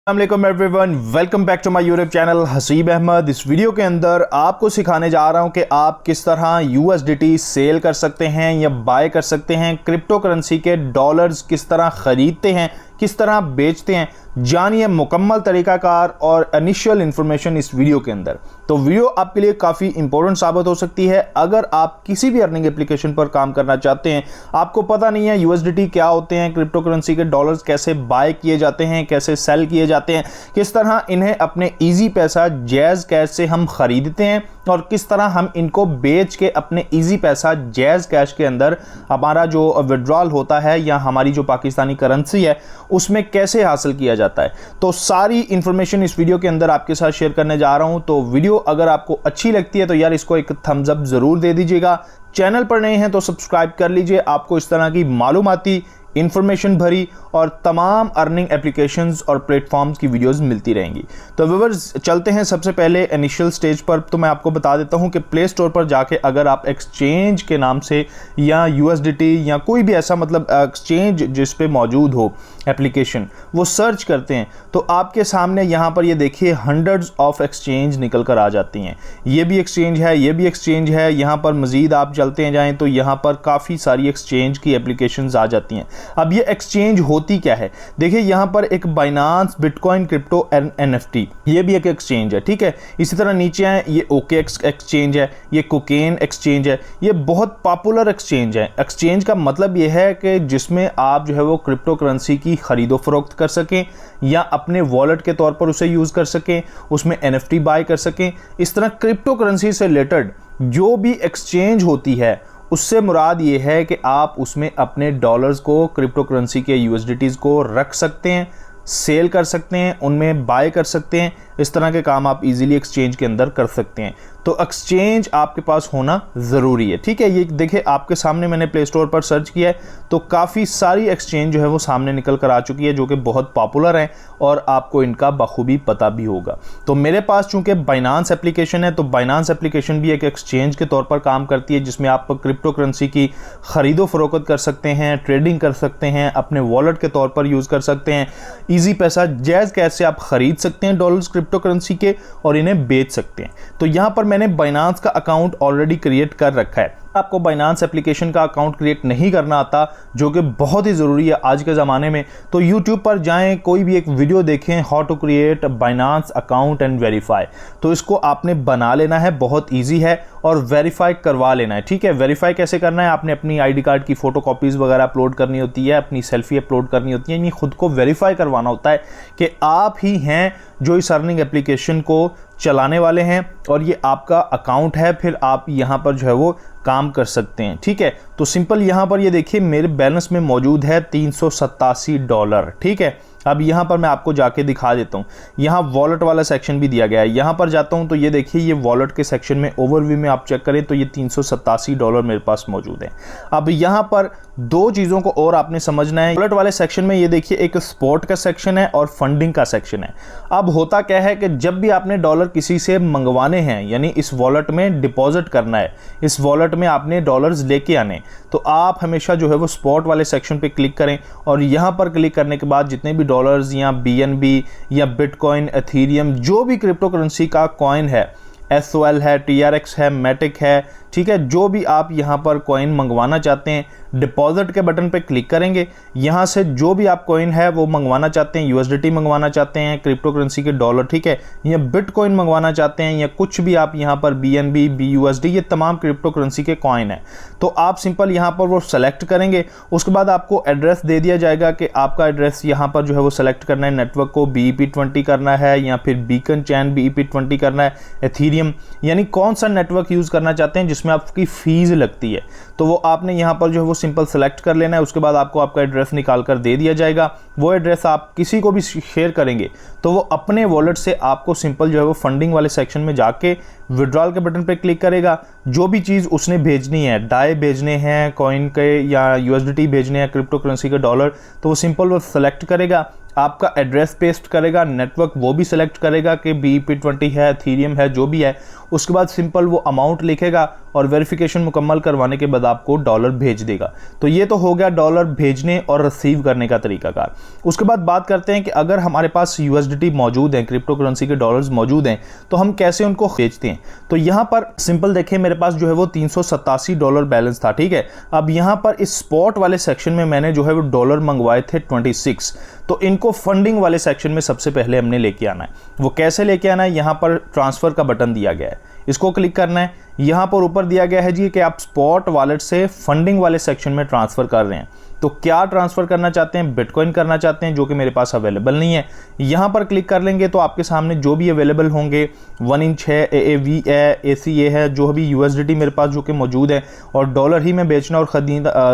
अस्सलाम everyone, welcome back to my YouTube channel Haseeb Ahmed. इस video के अंदर आपको सिखाने जा रहा हूं कि आप किस तरह यूएसडीटी सेल कर सकते हैं या बाय कर सकते हैं, क्रिप्टो करेंसी के डॉलर्स किस तरह खरीदते हैं, किस तरह बेचते हैं। जानिए मुकम्मल तरीकाकार और इनिशियल इंफॉर्मेशन इस वीडियो के अंदर। तो वीडियो आपके लिए काफ़ी इंपॉर्टेंट साबित हो सकती है अगर आप किसी भी अर्निंग एप्लीकेशन पर काम करना चाहते हैं, आपको पता नहीं है यूएसडीटी क्या होते हैं, क्रिप्टो करेंसी के डॉलर्स कैसे बाय किए जाते हैं, कैसे सेल किए जाते हैं, किस तरह इन्हें अपने ईजी पैसा जैज़ कैश से हम खरीदते हैं और किस तरह हम इनको बेच के अपने ईजी पैसा जैज़ कैश के अंदर हमारा जो विड्रॉल होता है या हमारी जो पाकिस्तानी करेंसी है उसमें कैसे हासिल किया जाता है। तो सारी इंफॉर्मेशन इस वीडियो के अंदर आपके साथ शेयर करने जा रहा हूं। तो वीडियो अगर आपको अच्छी लगती है तो यार इसको एक थम्स अप जरूर दे दीजिएगा। चैनल पर नए हैं तो सब्सक्राइब कर लीजिए, आपको इस तरह की मालूमाती इंफॉर्मेशन भरी और तमाम अर्निंग एप्लीकेशंस और प्लेटफॉर्म्स की वीडियोस मिलती रहेंगी। तो व्यूअर्स चलते हैं सबसे पहले इनिशियल स्टेज पर। तो मैं आपको बता देता हूं कि प्ले स्टोर पर जाके अगर आप एक्सचेंज के नाम से या यूएसडीटी या कोई भी ऐसा मतलब एक्सचेंज जिस पे मौजूद हो एप्लीकेशन वो सर्च करते हैं तो आपके सामने यहाँ पर ये देखिए हंड्रेड्स ऑफ एक्सचेंज निकल कर आ जाती हैं। ये भी एक्सचेंज है, ये भी एक्सचेंज है। यहाँ पर मज़ीद आप चलते हैं जाएँ तो यहाँ पर काफ़ी सारी एक्सचेंज की एप्लीकेशंस आ जाती हैं। अब ये एक्सचेंज होती क्या है, देखिए यहाँ पर एक बाइनांस बिटकॉइन क्रिप्टो एनएफटी ये भी एक एक्सचेंज है, ठीक है। इसी तरह नीचे है ये OKX एक्सचेंज है, ये कोकेन एक्सचेंज है। ये बहुत पॉपुलर एक्सचेंज है। एक्सचेंज का मतलब ये है कि जिसमें आप जो है वो क्रिप्टो करेंसी की खरीदो फरोख्त कर सकें या अपने वॉलेट के तौर पर उसे यूज़ कर सकें, उसमें NFT बाय कर सकें। इस तरह क्रिप्टो करेंसी से रिलेटेड जो भी एक्सचेंज होती है उससे मुराद ये है कि आप उसमें अपने डॉलर्स को, क्रिप्टो करेंसी के यूएसडीटीज़ को रख सकते हैं, सेल कर सकते हैं, उनमें बाय कर सकते हैं। इस तरह के काम आप इजीली एक्सचेंज के अंदर कर सकते हैं। तो एक्सचेंज आपके पास होना ज़रूरी है, ठीक है। ये देखिए आपके सामने मैंने प्ले स्टोर पर सर्च किया है तो काफ़ी सारी एक्सचेंज जो है वो सामने निकल कर आ चुकी है जो कि बहुत पॉपुलर हैं और आपको इनका बखूबी पता भी होगा। तो मेरे पास चूंकि बाइनांस एप्लीकेशन है तो बाइनांस एप्लीकेशन भी एक एक्सचेंज के तौर पर काम करती है जिसमें आप क्रिप्टो करेंसी की खरीदो फरोख्त कर सकते हैं, ट्रेडिंग कर सकते हैं, अपने वॉलेट के तौर पर यूज़ कर सकते हैं। ईजी पैसा जैज़ कैश से आप खरीद सकते हैं डॉलर्स क्रिप्टो करेंसी के और इन्हें बेच सकते हैं। तो यहाँ पर मैंने बाइनांस का अकाउंट ऑलरेडी क्रिएट कर रखा है। आपको बाइनांस एप्लीकेशन का अकाउंट क्रिएट नहीं करना आता जो कि बहुत ही ज़रूरी है आज के ज़माने में, तो YouTube पर जाएं, कोई भी एक वीडियो देखें, how to create Binance account and verify. तो इसको आपने बना लेना है, बहुत इजी है, और वेरीफाई करवा लेना है, ठीक है। वेरीफाई कैसे करना है, आपने अपनी ID कार्ड की फ़ोटो कॉपीज़ वगैरह अपलोड करनी होती है, अपनी सेल्फी अपलोड करनी होती है, यानी खुद को वेरीफाई करवाना होता है कि आप ही हैं जो इस अर्निंग एप्लीकेशन को चलाने वाले हैं और ये आपका अकाउंट है, फिर आप यहाँ पर जो है वो काम कर सकते हैं, ठीक है। तो सिंपल यहाँ पर ये देखिए मेरे बैलेंस में मौजूद है $387, ठीक है। अब यहाँ पर मैं आपको जाके दिखा देता हूँ, यहाँ वॉलेट वाला सेक्शन भी दिया गया है। यहाँ पर जाता हूँ तो ये देखिए ये वॉलेट के सेक्शन में ओवरव्यू में आप चेक करें तो ये $387 मेरे पास मौजूद है। अब यहाँ पर दो चीज़ों को और आपने समझना है। वॉलेट वाले सेक्शन में ये देखिए एक स्पॉट का सेक्शन है और फंडिंग का सेक्शन है। अब होता क्या है कि जब भी आपने डॉलर किसी से मंगवाने हैं, यानी इस वॉलेट में डिपॉजिट करना है, इस वॉलेट में आपने डॉलर्स लेके आने, तो आप हमेशा जो है वो स्पॉट वाले सेक्शन पे क्लिक करें और यहाँ पर क्लिक करने के बाद जितने भी डॉलर्स या BNB या बिटकॉइन, एथीरियम, जो भी क्रिप्टो करेंसी का कॉइन है, SOL है, TRX है, मैटिक है, ठीक है, जो भी आप यहाँ पर कॉइन मंगवाना चाहते हैं डिपॉजिट के बटन पे क्लिक करेंगे। यहाँ से जो भी आप कॉइन है वो मंगवाना चाहते हैं, यूएसडीटी मंगवाना चाहते हैं, क्रिप्टो करेंसी के डॉलर, ठीक है, या बिटकॉइन मंगवाना चाहते हैं या कुछ भी आप यहाँ पर BNB, BUSD, ये तमाम क्रिप्टो करेंसी के कॉइन है, तो आप सिंपल यहाँ पर वो सेलेक्ट करेंगे। उसके बाद आपको एड्रेस दे दिया जाएगा कि आपका एड्रेस यहाँ पर जो है वो सेलेक्ट करना है, नेटवर्क को BEP20 करना है या फिर बीकन चैन BEP20 करना है, एथीरियम, यानी कौन सा नेटवर्क यूज़ करना चाहते हैं जिसमें आपकी फीस लगती है, तो वो आपने यहाँ पर जो है वो सिंपल सेलेक्ट कर लेना है। उसके बाद आपको आपका एड्रेस निकाल कर दे दिया जाएगा। वो एड्रेस आप किसी को भी शेयर करेंगे तो वो अपने वॉलेट से आपको सिंपल जो है वो फंडिंग वाले सेक्शन में जाके विड्रॉल के बटन पे क्लिक करेगा। जो भी चीज़ उसने भेजनी है, डाई भेजने हैं कॉइन के या यूएसडीटी भेजने हैं, क्रिप्टो करेंसी के डॉलर, तो वो सिंपल वो सेलेक्ट करेगा। आपका एड्रेस पेस्ट करेगा, नेटवर्क वो भी सिलेक्ट करेगा कि BEP20 है, एथेरियम है, जो भी है। उसके बाद सिंपल वो अमाउंट लिखेगा और वेरिफिकेशन मुकम्मल करवाने के बाद आपको डॉलर भेज देगा। तो ये तो हो गया डॉलर भेजने और रिसीव करने का तरीकाकार। उसके बाद बात करते हैं कि अगर हमारे पास USDT मौजूद हैं, क्रिप्टो करेंसी के डॉलर्स मौजूद हैं, तो हम कैसे उनको बेचते हैं। तो यहाँ पर सिंपल देखें, मेरे पास जो है वो $387 बैलेंस था, ठीक है। अब यहाँ पर इस स्पॉट वाले सेक्शन में मैंने जो है वो डॉलर मंगवाए थे 26। तो इनको फंडिंग वाले सेक्शन में सबसे पहले हमने लेके आना है। वो कैसे लेके आना है, यहाँ पर ट्रांसफर का बटन दिया गया है, इसको क्लिक करना है। यहाँ पर ऊपर दिया गया है जी कि आप स्पॉट वॉलेट से फंडिंग वाले सेक्शन में ट्रांसफर कर रहे हैं। तो क्या ट्रांसफर करना चाहते हैं, बिटकॉइन करना चाहते हैं, जो कि मेरे पास अवेलेबल नहीं है। यहाँ पर क्लिक कर लेंगे तो आपके सामने जो भी अवेलेबल होंगे, 1 इंच है, AAV है, ACA है, जो भी USDT मेरे पास जो कि मौजूद है, और डॉलर ही मैं बेचना और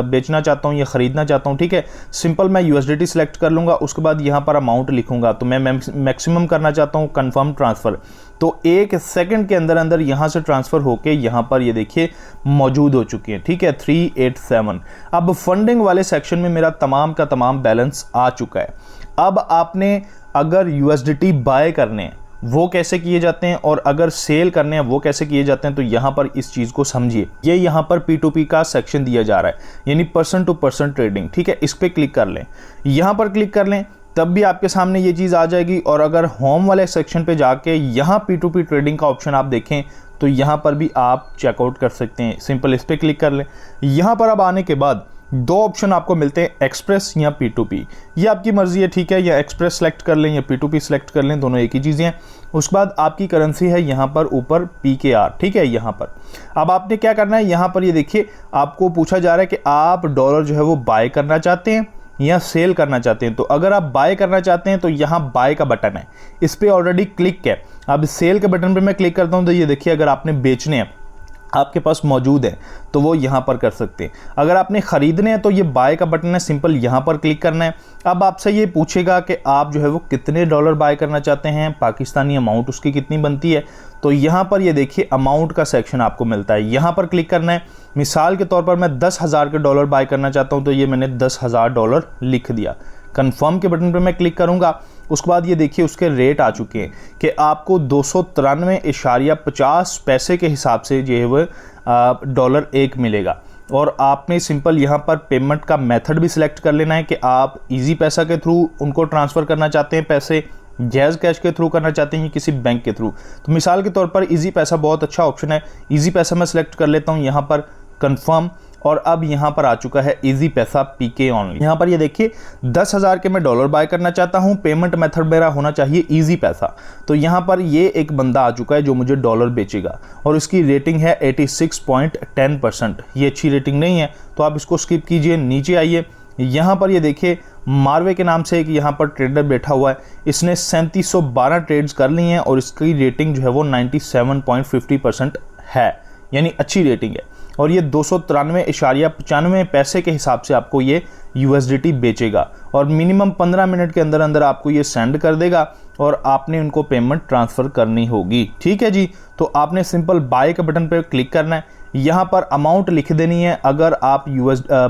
बेचना चाहता हूँ या ख़रीदना चाहता हूँ, ठीक है। सिंपल मैं USDT सेलेक्ट कर लूँगा। उसके बाद यहाँ पर अमाउंट लिखूँगा। तो मैं मैक्सिमम करना चाहता हूँ कन्फर्म ट्रांसफ़र। तो 1 सेकंड के अंदर अंदर यहाँ से ट्रांसफ़र होके यहाँ पर ये देखिए मौजूद हो चुकी है, ठीक है, 387। अब फंडिंग वाले सेक्शन में मेरा तमाम का तमाम बैलेंस आ चुका है। अब आपने अगर USDT बाय करने हैं वो कैसे किए जाते हैं और अगर सेल करने हैं वो कैसे किए जाते हैं, तो यहाँ पर इस चीज़ को समझिए। ये यहाँ पर P2P का सेक्शन दिया जा रहा है, यानी पर्सन टू पर्सन ट्रेडिंग, ठीक है। इस पर क्लिक कर लें, यहाँ पर क्लिक कर लें, तब भी आपके सामने ये चीज़ आ जाएगी। और अगर होम वाले सेक्शन पे जाके यहाँ P2P ट्रेडिंग का ऑप्शन आप देखें तो यहाँ पर भी आप चेकआउट कर सकते हैं। सिंपल इस पर क्लिक कर लें। यहाँ पर अब आने के बाद 2 ऑप्शन आपको मिलते हैं, एक्सप्रेस या P2P। ये आपकी मर्जी है, ठीक है, या एक्सप्रेस सेलेक्ट कर लें या P2P सेलेक्ट कर लें, दोनों एक ही चीज़ें हैं। उसके बाद आपकी करेंसी है यहाँ पर ऊपर PKR, ठीक है। यहाँ पर अब आपने क्या करना है, यहाँ पर ये देखिए आपको पूछा जा रहा है कि आप डॉलर जो है वो बाय करना चाहते हैं या सेल करना चाहते हैं। तो अगर आप बाय करना चाहते हैं तो यहाँ बाय का बटन है, इस पर ऑलरेडी क्लिक है। अब सेल के बटन पे मैं क्लिक करता हूँ तो ये देखिए अगर आपने बेचने हैं, आपके पास मौजूद है, तो वो यहाँ पर कर सकते हैं। अगर आपने ख़रीदने हैं तो ये बाय का बटन है, सिंपल यहाँ पर क्लिक करना है। अब आपसे ये पूछेगा कि आप जो है वो कितने डॉलर बाय करना चाहते हैं, पाकिस्तानी अमाउंट उसकी कितनी बनती है। तो यहाँ पर ये देखिए अमाउंट का सेक्शन आपको मिलता है, यहाँ पर क्लिक करना है। मिसाल के तौर पर मैं 10,000 के डॉलर बाय करना चाहता हूँ, तो ये मैंने $10,000 लिख दिया। कन्फर्म के बटन पर मैं क्लिक करूँगा। उसके बाद ये देखिए उसके रेट आ चुके हैं कि आपको 293.50 पैसे के हिसाब से जो है वो $1 मिलेगा। और आपने सिंपल यहाँ पर पेमेंट का मेथड भी सिलेक्ट कर लेना है कि आप इजी पैसा के थ्रू उनको ट्रांसफ़र करना चाहते हैं पैसे, जैज़ कैश के थ्रू करना चाहते हैं, किसी बैंक के थ्रू। तो मिसाल के तौर पर इजी पैसा बहुत अच्छा ऑप्शन है, इजी पैसा मैं सिलेक्ट कर लेता हूँ, यहाँ पर कन्फर्म। और अब यहाँ पर आ चुका है इजी पैसा PK ऑनली। यहाँ पर ये देखिए 10,000 के मैं डॉलर बाय करना चाहता हूँ, पेमेंट मेथड मेरा होना चाहिए इजी पैसा। तो यहाँ पर ये एक बंदा आ चुका है जो मुझे डॉलर बेचेगा और इसकी रेटिंग है 86.10%। ये अच्छी रेटिंग नहीं है तो आप इसको स्किप कीजिए। नीचे आइए, यहाँ पर ये देखिए मार्वे के नाम से एक यहाँ पर ट्रेडर बैठा हुआ है, इसने 3712 ट्रेड्स कर ली हैं और इसकी रेटिंग जो है वो 97.50% है, यानी अच्छी रेटिंग है। और ये 293.95 पैसे के हिसाब से आपको ये USDT बेचेगा और मिनिमम 15 मिनट के अंदर अंदर आपको ये सेंड कर देगा और आपने उनको पेमेंट ट्रांसफ़र करनी होगी, ठीक है जी। तो आपने सिंपल बाय के बटन पर क्लिक करना है, यहाँ पर अमाउंट लिख देनी है। अगर आप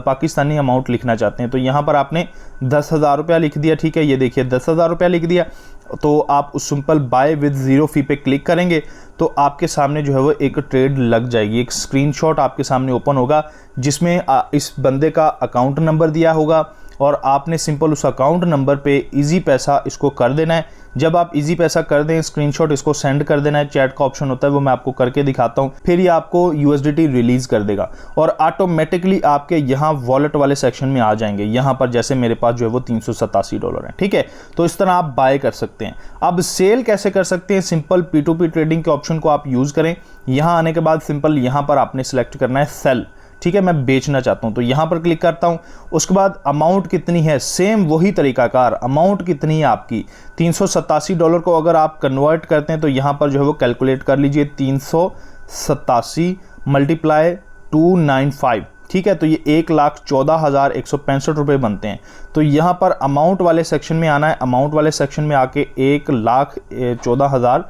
पाकिस्तानी अमाउंट लिखना चाहते हैं तो यहाँ पर आपने 10,000 रुपया लिख दिया, ठीक है। ये देखिए 10,000 रुपया लिख दिया। तो आप उस सिंपल बाय विद ज़ीरो फी पे क्लिक करेंगे तो आपके सामने जो है वो एक ट्रेड लग जाएगी। एक स्क्रीनशॉट आपके सामने ओपन होगा जिसमें इस बंदे का अकाउंट नंबर दिया होगा और आपने सिंपल उस अकाउंट नंबर पे इजी पैसा इसको कर देना है। जब आप इजी पैसा कर दें, स्क्रीनशॉट इसको सेंड कर देना है। चैट का ऑप्शन होता है, वो मैं आपको करके दिखाता हूँ। फिर ये आपको USDT रिलीज कर देगा और ऑटोमेटिकली आपके यहाँ वॉलेट वाले सेक्शन में आ जाएंगे। यहाँ पर जैसे मेरे पास जो है वो $387 है, ठीक है। तो इस तरह आप बाय कर सकते हैं। अब सेल कैसे कर सकते हैं, सिंपल P2P ट्रेडिंग के ऑप्शन को आप यूज़ करें। यहाँ आने के बाद सिंपल यहाँ पर आपने सेलेक्ट करना है सेल, ठीक है। मैं बेचना चाहता हूं तो यहां पर क्लिक करता हूं। उसके बाद अमाउंट कितनी है, सेम वही तरीकाकार, अमाउंट कितनी है आपकी $387 को अगर आप कन्वर्ट करते हैं तो यहां पर जो है वो कैलकुलेट कर लीजिए 387 × 295, ठीक है। तो ये 1,14,165 रुपये बनते हैं। तो यहाँ पर अमाउंट वाले सेक्शन में आना है, अमाउंट वाले सेक्शन में आके 1,14,000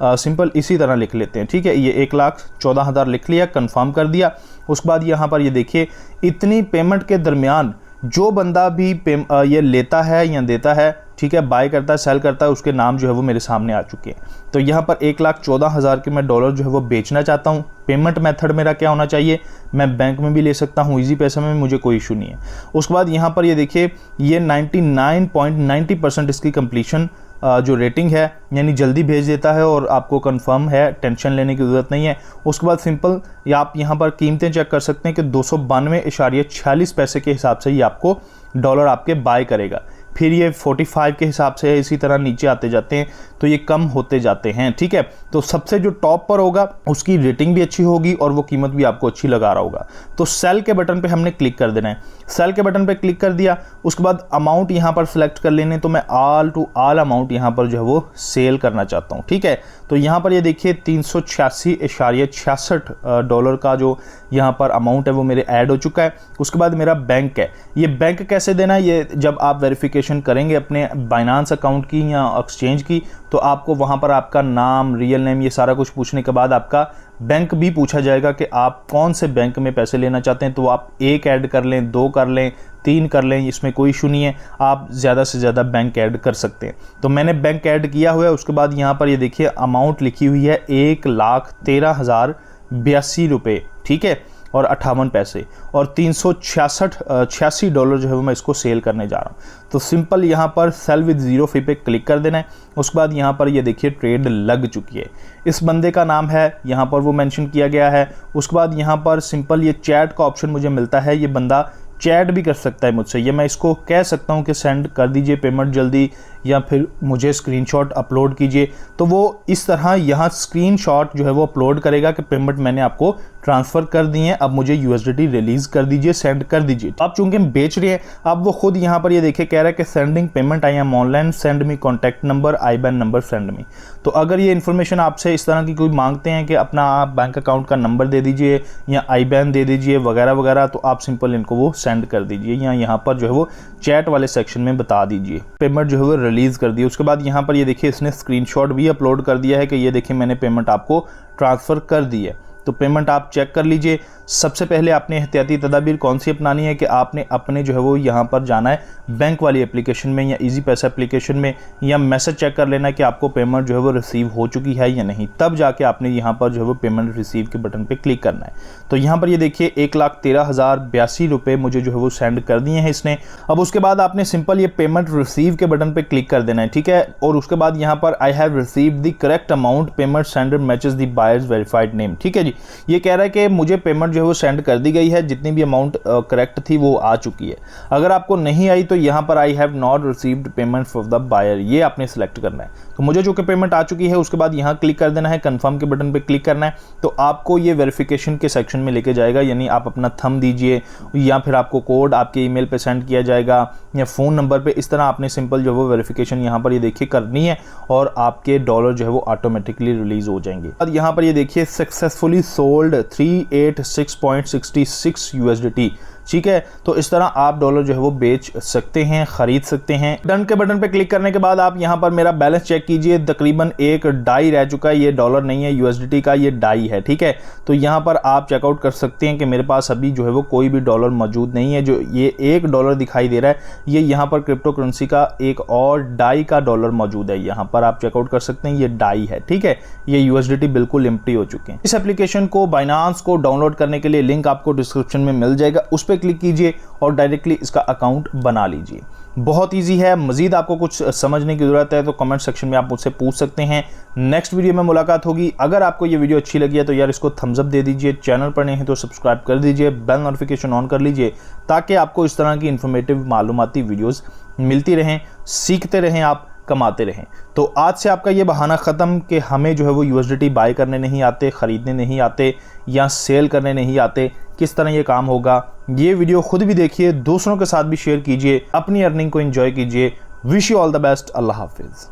सिंपल इसी तरह लिख लेते हैं, ठीक है। ये 1,14,000 लिख लिया, कंफर्म कर दिया। उसके बाद यहाँ पर ये देखिए इतनी पेमेंट के दरमियान जो बंदा भी ये लेता है या देता है, ठीक है, बाय करता है सेल करता है, उसके नाम जो है वो मेरे सामने आ चुके हैं। तो यहाँ पर 1,14,000 के मैं डॉलर जो है वो बेचना चाहता हूँ। पेमेंट मेथड मेरा क्या होना चाहिए, मैं बैंक में भी ले सकता हूँ, इजी पैसे में मुझे कोई इशू नहीं है। उसके बाद यहाँ पर ये देखिए ये 99.90% इसकी कंप्लीशन जो रेटिंग है, यानी जल्दी भेज देता है और आपको कंफर्म है, टेंशन लेने की ज़रूरत नहीं है। उसके बाद सिंपल या आप यहाँ पर कीमतें चेक कर सकते हैं कि 292.46 पैसे के हिसाब से ये आपको डॉलर आपके बाय करेगा। फिर ये 45 के हिसाब से इसी तरह नीचे आते जाते हैं, तो ये कम होते जाते हैं, ठीक है। तो सबसे जो टॉप पर होगा उसकी रेटिंग भी अच्छी होगी और वो कीमत भी आपको अच्छी लगा रहा होगा। तो सेल के बटन पे हमने क्लिक कर देना है। सेल के बटन पे क्लिक कर दिया, उसके बाद अमाउंट यहाँ पर सिलेक्ट कर लेने, तो मैं ऑल टू ऑल अमाउंट यहाँ पर जो है वो सेल करना चाहता हूँ, ठीक है। तो यहाँ पर ये देखिए 386.66 डॉलर का जो यहाँ पर अमाउंट है वो मेरे ऐड हो चुका है। उसके बाद मेरा बैंक है, ये बैंक कैसे देना है, ये जब आप वेरिफिकेशन करेंगे अपने बाइनांस अकाउंट की या एक्सचेंज की, तो आपको वहाँ पर आपका नाम, रियल नेम, ये सारा कुछ पूछने के बाद आपका बैंक भी पूछा जाएगा कि आप कौन से बैंक में पैसे लेना चाहते हैं। तो आप 1 ऐड कर लें, 2 कर लें, 3 कर लें, इसमें कोई इशू नहीं है, आप ज़्यादा से ज़्यादा बैंक ऐड कर सकते हैं। तो मैंने बैंक ऐड किया हुआ है। उसके बाद यहाँ पर ये देखिए अमाउंट लिखी हुई है 1,13,082 रुपये, ठीक है, और 58 पैसे, और 386 डॉलर जो है वो मैं इसको सेल करने जा रहा हूँ। तो सिंपल यहाँ पर सेल विद ज़ीरो फी पे क्लिक कर देना है। उसके बाद यहाँ पर ये देखिए ट्रेड लग चुकी है। इस बंदे का नाम है यहाँ पर वो मेंशन किया गया है। उसके बाद यहाँ पर सिंपल ये चैट का ऑप्शन मुझे मिलता है, ये बंदा चैट भी कर सकता है मुझसे, ये मैं इसको कह सकता हूँ कि सेंड कर दीजिए पेमेंट जल्दी, या फिर मुझे स्क्रीनशॉट अपलोड कीजिए। तो वो इस तरह यहाँ स्क्रीनशॉट जो है वो अपलोड करेगा कि पेमेंट मैंने आपको ट्रांसफ़र कर दी है, अब मुझे USDT रिलीज़ कर दीजिए, सेंड कर दीजिए। अब चूंकि हम बेच रहे हैं, अब वो खुद यहाँ पर ये देखिए कह रहा है कि sending payment I am online, send me contact number, IBAN number send me. तो अगर ये इन्फॉर्मेशन आपसे इस तरह की कोई मांगते हैं कि अपना आप बैंक अकाउंट का नंबर दे दीजिए या IBAN दे दीजिए वगैरह वगैरह, तो आप सिंपल इनको वो सेंड कर दीजिए या यहाँ पर जो है वो चैट वाले सेक्शन में बता दीजिए। पेमेंट जो है वो रिलीज़ कर दी। उसके बाद यहाँ पर ये देखिए इसने स्क्रीनशॉट भी अपलोड कर दिया है कि ये देखिए मैंने पेमेंट आपको ट्रांसफ़र कर दी है। तो पेमेंट आप चेक कर लीजिए। सबसे पहले आपने एहतियाती तदाबीर कौन सी अपनानी है कि आपने अपने जो है वो यहाँ पर जाना है बैंक वाली एप्लीकेशन में या इजी पैसा एप्लीकेशन में, या मैसेज चेक कर लेना है कि आपको पेमेंट जो है वो रिसीव हो चुकी है या नहीं, तब जाके आपने यहाँ पर जो है वो पेमेंट रिसीव के बटन पे क्लिक करना है। तो यहाँ पर ये देखिए 1,13,082 रुपये मुझे जो है वो सेंड कर दिए हैं इसने। अब उसके बाद आपने सिंपल ये पेमेंट रिसीव के बटन पे क्लिक कर देना है, ठीक है। और उसके बाद यहाँ पर I have received the correct amount, payment sender matches the buyers verified name, ठीक है जी। ये कह रहा है कि मुझे पेमेंट जो है वो सेंड कर दी गई है, जितनी भी अमाउंट करेक्ट थी वो आ चुकी है। अगर आपको नहीं आई तो यहाँ पर I have not received payment from the buyer, ये आपने सेलेक्ट करना है। तो मुझे जो कि पेमेंट आ चुकी है, उसके बाद यहाँ क्लिक कर देना है, कंफर्म के बटन पे क्लिक करना है। तो आपको ये वेरिफिकेशन के सेक्शन में लेके जाएगा, यानी आप अपना थंब दीजिए या फिर आपको कोड आपके ईमेल पे सेंड किया जाएगा या फ़ोन नंबर पे। इस तरह आपने सिंपल जो वो वेरिफिकेशन यहाँ पर ये देखिए करनी है और आपके डॉलर जो है वो ऑटोमेटिकली रिलीज हो जाएंगे। अब यहाँ पर ये देखिए सक्सेसफुली सोल्ड 386.66 USDT, ठीक है। तो इस तरह आप डॉलर जो है वो बेच सकते हैं, खरीद सकते हैं। डन के बटन पे क्लिक करने के बाद आप यहाँ पर मेरा बैलेंस चेक कीजिए, तकरीबन 1 डाई रह चुका है। ये डॉलर नहीं है USDT का, ये डाई है, ठीक है। तो यहाँ पर आप चेकआउट कर सकते हैं कि मेरे पास अभी जो है वो कोई भी डॉलर मौजूद नहीं है। जो ये $1 दिखाई दे रहा है, ये यहाँ पर क्रिप्टो करेंसी का एक और डाई का डॉलर मौजूद है, यहाँ पर आप चेकआउट कर सकते हैं, ये डाई है, ठीक है। ये USDT बिल्कुल एम्प्टी हो चुके हैं। इस एप्लीकेशन को बाइनांस को डाउनलोड करने के लिए लिंक आपको डिस्क्रिप्शन में मिल जाएगा, उस पर क्लिक कीजिए और डायरेक्टली इसका अकाउंट बना लीजिए। बहुत इजी है। मजीद आपको कुछ समझने की जरूरत है तो कमेंट सेक्शन में आप मुझसे पूछ सकते हैं। नेक्स्ट वीडियो में मुलाकात होगी। अगर आपको ये वीडियो अच्छी लगी है तो यार इसको थम्स अप दे दीजिए, चैनल पर नए हैं तो सब्सक्राइब कर दीजिए, बेल नोटिफिकेशन ऑन कर लीजिए ताकि आपको इस तरह की इंफॉर्मेटिव मालूमाती वीडियोस मिलती रहें, सीखते रहें, आप कमाते रहें। तो आज से आपका ये बहाना ख़त्म कि हमें जो है वो USDT बाय करने नहीं आते, ख़रीदने नहीं आते या सेल करने नहीं आते। किस तरह ये काम होगा, ये वीडियो खुद भी देखिए, दूसरों के साथ भी शेयर कीजिए, अपनी अर्निंग को एंजॉय कीजिए। Wish you all the best. अल्लाह हाफिज़।